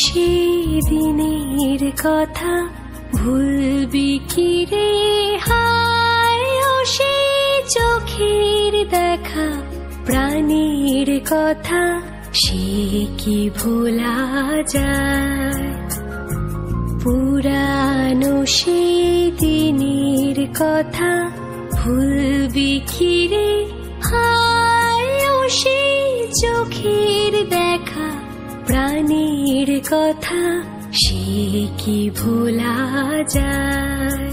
সেদিনের কথা ভুলবি কি রে হায়, ও সে চোখের দেখা প্রাণীর কথা সে কি ভোলা যায়। পুরানো সেদিনের কথা ভুলবি কি রে হায়, ও সে চোখের দেখা প্রাণীর কথা সে কি ভোলা যায়।